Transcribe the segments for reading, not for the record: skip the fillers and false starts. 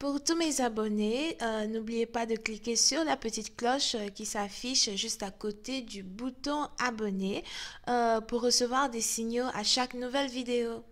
Pour tous mes abonnés, n'oubliez pas de cliquer sur la petite cloche qui s'affiche juste à côté du bouton abonner pour recevoir des signaux à chaque nouvelle vidéo.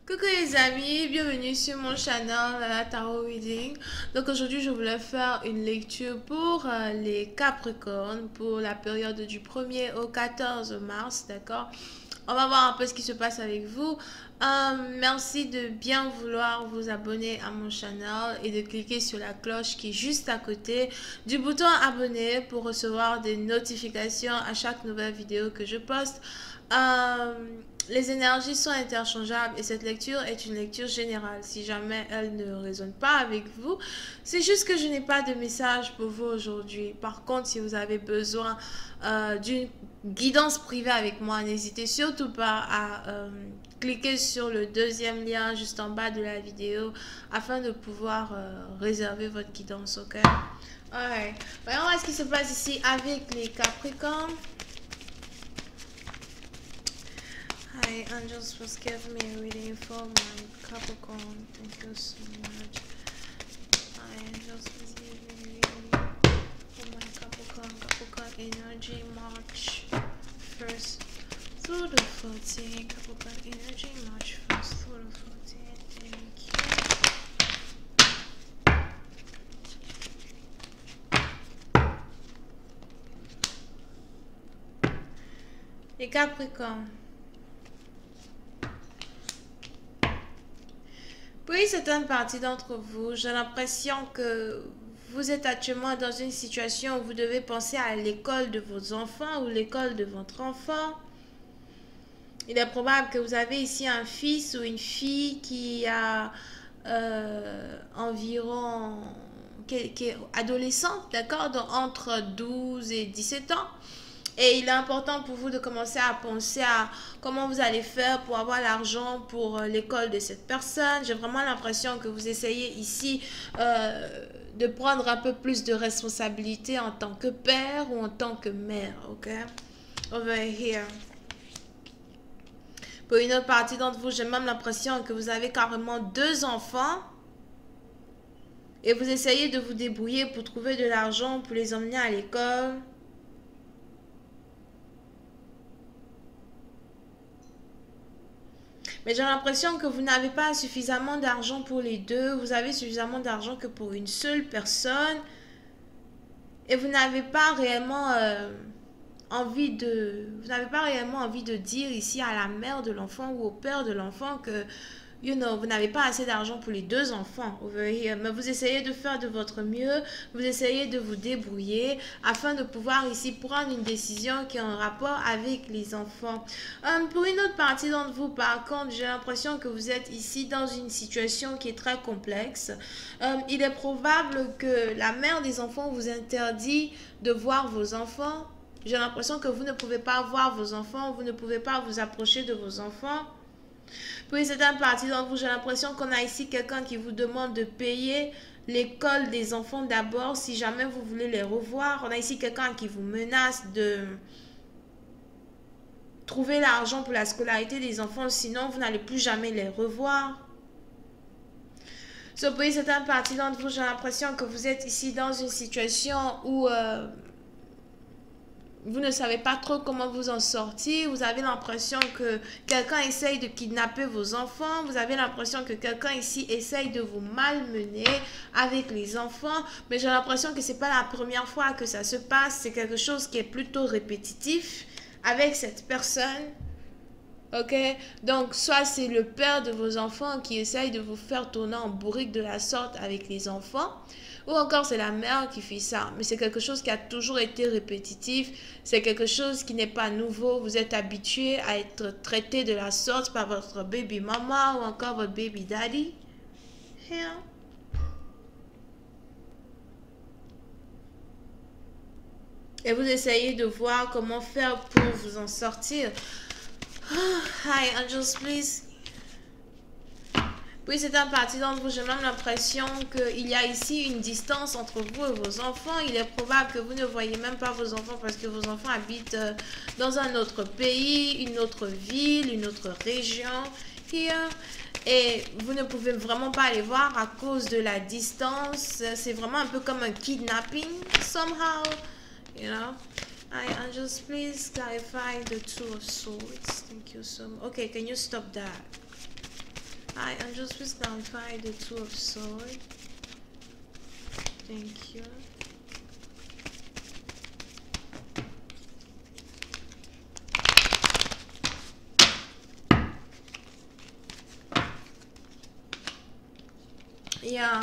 Coucou les amis, bienvenue sur mon channel Tarot Reading. Donc aujourd'hui je voulais faire une lecture pour les Capricornes pour la période du 1er au 14 mars, d'accord? On va voir un peu ce qui se passe avec vous. Merci de bien vouloir vous abonner à mon channel et de cliquer sur la cloche qui est juste à côté du bouton abonner pour recevoir des notifications à chaque nouvelle vidéo que je poste. Les énergies sont interchangeables et cette lecture est une lecture générale. Si jamais elle ne résonne pas avec vous, c'est juste que je n'ai pas de message pour vous aujourd'hui. Par contre, si vous avez besoin d'une guidance privée avec moi, n'hésitez surtout pas à cliquer sur le deuxième lien juste en bas de la vidéo afin de pouvoir réserver votre guidance, ok? Alright. Voyons voir ce qui se passe ici avec les Capricornes. Hi, angels, please give me a reading for my Capricorn. Thank you so much. Hi, angels, please give me a reading for my Capricorn. Capricorn energy, March 1st through the 14th. Capricorn energy, March 1st through the 14th. Thank you. Les Capricornes. Pour une certaine partie d'entre vous, j'ai l'impression que vous êtes actuellement dans une situation où vous devez penser à l'école de vos enfants ou l'école de votre enfant. Il est probable que vous avez ici un fils ou une fille qui a environ, qui est adolescent, d'accord, entre 12 et 17 ans. Et il est important pour vous de commencer à penser à comment vous allez faire pour avoir l'argent pour l'école de cette personne. J'ai vraiment l'impression que vous essayez ici de prendre un peu plus de responsabilité en tant que père ou en tant que mère, ok? Over here. Pour une autre partie d'entre vous, j'ai même l'impression que vous avez carrément 2 enfants et vous essayez de vous débrouiller pour trouver de l'argent pour les emmener à l'école. Mais j'ai l'impression que vous n'avez pas suffisamment d'argent pour les deux. Vous avez suffisamment d'argent que pour une seule personne. Et vous n'avez pas réellement envie de... Vous n'avez pas réellement envie de dire ici à la mère de l'enfant ou au père de l'enfant que... vous n'avez pas assez d'argent pour les 2 enfants over here, mais vous essayez de faire de votre mieux, vous essayez de vous débrouiller afin de pouvoir ici prendre une décision qui est en rapport avec les enfants. Pour une autre partie d'entre vous, par contre, j'ai l'impression que vous êtes ici dans une situation qui est très complexe. Il est probable que la mère des enfants vous interdit de voir vos enfants. J'ai l'impression que vous ne pouvez pas voir vos enfants, vous ne pouvez pas vous approcher de vos enfants. Pour une certaine partie d'entre vous, j'ai l'impression qu'on a ici quelqu'un qui vous demande de payer l'école des enfants d'abord si jamais vous voulez les revoir. On a ici quelqu'un qui vous menace de trouver l'argent pour la scolarité des enfants, sinon vous n'allez plus jamais les revoir. Pour une certaine partie d'entre vous, j'ai l'impression que vous êtes ici dans une situation où... vous ne savez pas trop comment vous en sortir. Vous avez l'impression que quelqu'un essaye de kidnapper vos enfants. Vous avez l'impression que quelqu'un ici essaye de vous malmener avec les enfants. Mais j'ai l'impression que ce n'est pas la première fois que ça se passe. C'est quelque chose qui est plutôt répétitif avec cette personne. Ok? Donc, soit c'est le père de vos enfants qui essaye de vous faire tourner en bourrique de la sorte avec les enfants. Ou encore c'est la mère qui fait ça. Mais c'est quelque chose qui a toujours été répétitif. C'est quelque chose qui n'est pas nouveau. Vous êtes habitué à être traité de la sorte par votre baby mama ou encore votre baby daddy. Here. et vous essayez de voir comment faire pour vous en sortir. Hi, angels, please. Oui, c'est un parti d'entre vous. J'ai même l'impression qu'il y a ici une distance entre vous et vos enfants. Il est probable que vous ne voyez même pas vos enfants parce que vos enfants habitent dans un autre pays, une autre ville, une autre région. Here. Et vous ne pouvez vraiment pas les voir à cause de la distance. C'est vraiment un peu comme un kidnapping, somehow. You know? Hi, angels, please clarify the two of swords. Thank you so much. Okay, can you stop that? Hi, angels, please clarify the two of swords. Thank you. Yeah.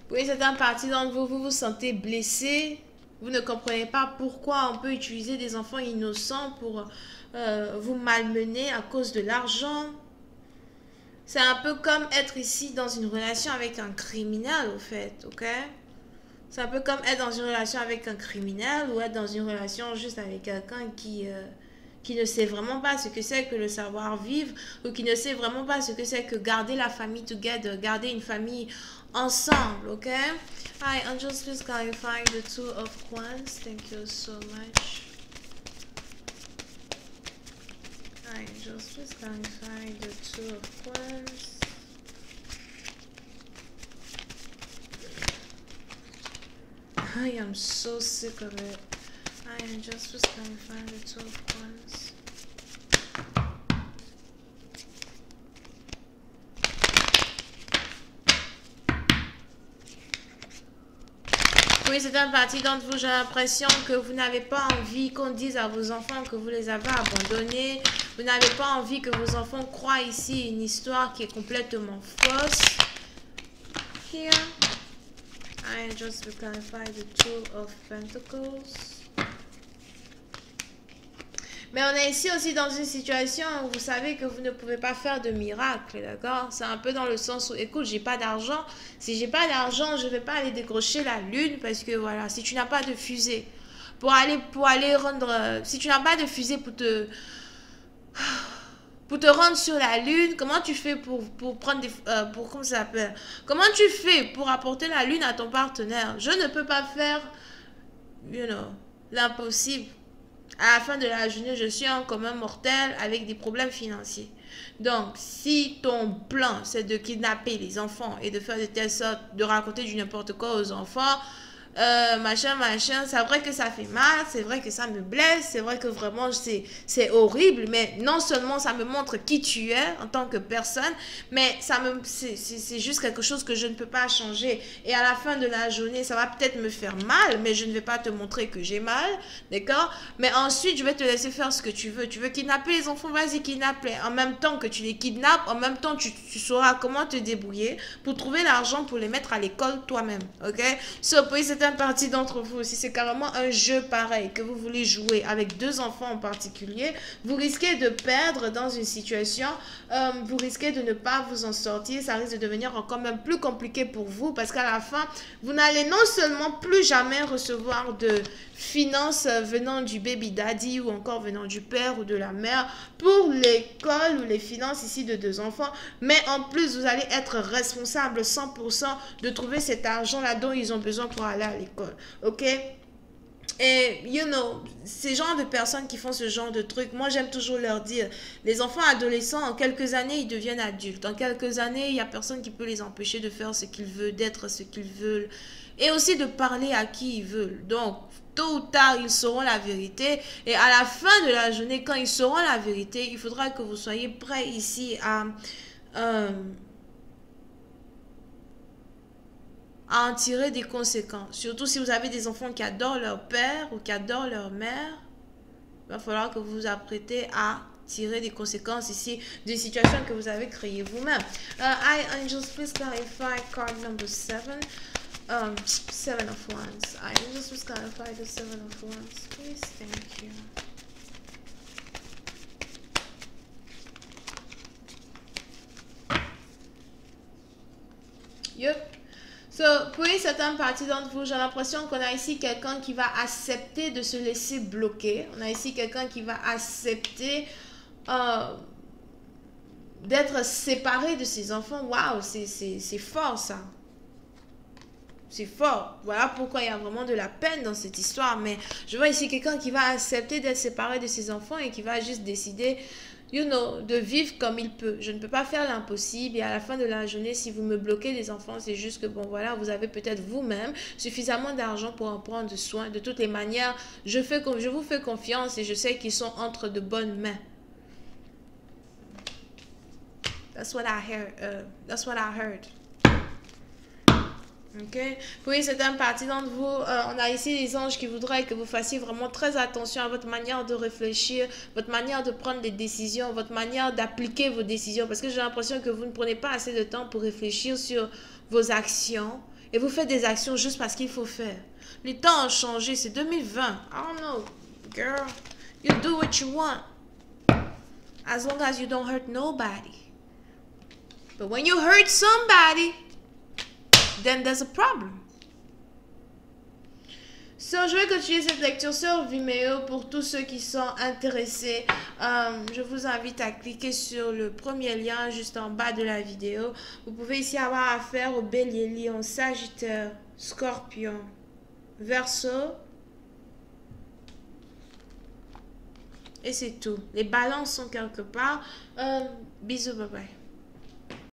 Oui, c'est un parti d'entre vous, vous vous sentez blessé. Vous ne comprenez pas pourquoi on peut utiliser des enfants innocents pour vous malmener à cause de l'argent. C'est un peu comme être ici dans une relation avec un criminel, au fait, ok? C'est un peu comme être dans une relation avec un criminel ou être dans une relation juste avec quelqu'un qui ne sait vraiment pas ce que c'est que le savoir-vivre ou qui ne sait vraiment pas ce que c'est que garder la famille together, garder une famille ensemble, ok? Hi, angels, please clarify the two of wands. Thank you so much. Hi, angels, please clarify the two of wands. I am so sick of it. I am just clarify the two of wands. Oui, c'est un parti d'entre vous. J'ai l'impression que vous n'avez pas envie qu'on dise à vos enfants que vous les avez abandonnés. Vous n'avez pas envie que vos enfants croient ici une histoire qui est complètement fausse. Here. I just will clarify the two of pentacles. Mais on est ici aussi dans une situation où vous savez que vous ne pouvez pas faire de miracle, d'accord? C'est un peu dans le sens où, écoute, j'ai pas d'argent. Si j'ai pas d'argent, je vais pas aller décrocher la lune parce que voilà, si tu n'as pas de fusée pour aller rendre, si tu n'as pas de fusée pour te rendre sur la lune, comment tu fais pour prendre des... comment ça s'appelle? Comment tu fais pour apporter la lune à ton partenaire? Je ne peux pas faire, you know, l'impossible. À la fin de la journée, je suis un commun mortel avec des problèmes financiers. Donc, si ton plan, c'est de kidnapper les enfants et de faire de telle sorte, de raconter du n'importe quoi aux enfants, machin, c'est vrai que ça fait mal, c'est vrai que ça me blesse, c'est vrai que vraiment c'est horrible, mais non seulement ça me montre qui tu es en tant que personne, mais c'est juste quelque chose que je ne peux pas changer. Et à la fin de la journée, ça va peut-être me faire mal, mais je ne vais pas te montrer que j'ai mal, d'accord? Mais ensuite, je vais te laisser faire ce que tu veux. Tu veux kidnapper les enfants, vas-y, kidnappe-les. En même temps que tu les kidnappes, en même temps, tu sauras comment te débrouiller pour trouver l'argent pour les mettre à l'école toi-même, ok? So, pour c'est partie d'entre vous, si c'est carrément un jeu pareil que vous voulez jouer avec deux enfants en particulier, vous risquez de perdre dans une situation, vous risquez de ne pas vous en sortir, ça risque de devenir encore même plus compliqué pour vous parce qu'à la fin, vous n'allez non seulement plus jamais recevoir de finances venant du baby daddy ou encore venant du père ou de la mère pour l'école ou les finances ici de deux enfants, mais en plus vous allez être responsable 100% de trouver cet argent là dont ils ont besoin pour aller à l'école, ok? Et, you know, ces genres de personnes qui font ce genre de trucs, moi j'aime toujours leur dire, les enfants adolescents, en quelques années, ils deviennent adultes. En quelques années, il n'y a personne qui peut les empêcher de faire ce qu'ils veulent, d'être ce qu'ils veulent. Et aussi de parler à qui ils veulent. Donc, tôt ou tard, ils sauront la vérité. Et à la fin de la journée, quand ils sauront la vérité, il faudra que vous soyez prêts ici à en tirer des conséquences. Surtout si vous avez des enfants qui adorent leur père ou qui adorent leur mère, il va falloir que vous vous apprêtez à tirer des conséquences ici d'une situation que vous avez créée vous-même. I, angels, please clarify card number 7. Seven of Wands. I, angels, please clarify the Seven of Wands. Please, thank you. Yep. So, pour une certaine partie d'entre vous, j'ai l'impression qu'on a ici quelqu'un qui va accepter de se laisser bloquer. On a ici quelqu'un qui va accepter d'être séparé de ses enfants. Waouh, c'est fort ça. C'est fort. Voilà pourquoi il y a vraiment de la peine dans cette histoire. Mais je vois ici quelqu'un qui va accepter d'être séparé de ses enfants et qui va juste décider, de vivre comme il peut. Je ne peux pas faire l'impossible. Et à la fin de la journée, si vous me bloquez les enfants, c'est juste que, bon, voilà, vous avez peut-être vous-même suffisamment d'argent pour en prendre soin. De toutes les manières, je vous fais confiance et je sais qu'ils sont entre de bonnes mains. That's what I heard. That's what I heard. Ok. Pour une certaine partie d'entre vous, on a ici les anges qui voudraient que vous fassiez vraiment très attention à votre manière de réfléchir, votre manière de prendre des décisions, votre manière d'appliquer vos décisions. Parce que j'ai l'impression que vous ne prenez pas assez de temps pour réfléchir sur vos actions. Et vous faites des actions juste parce qu'il faut faire. Les temps ont changé, c'est 2020. I don't know, girl. You do what you want. As long as you don't hurt nobody. But when you hurt somebody, then there's a problem. So, je vais continuer cette lecture sur Vimeo pour tous ceux qui sont intéressés. Je vous invite à cliquer sur le premier lien juste en bas de la vidéo. Vous pouvez ici avoir affaire au Bélier, Lion, Sagittaire, Scorpion, Verseau. Et c'est tout. Les balances sont quelque part. Bisous, bye bye.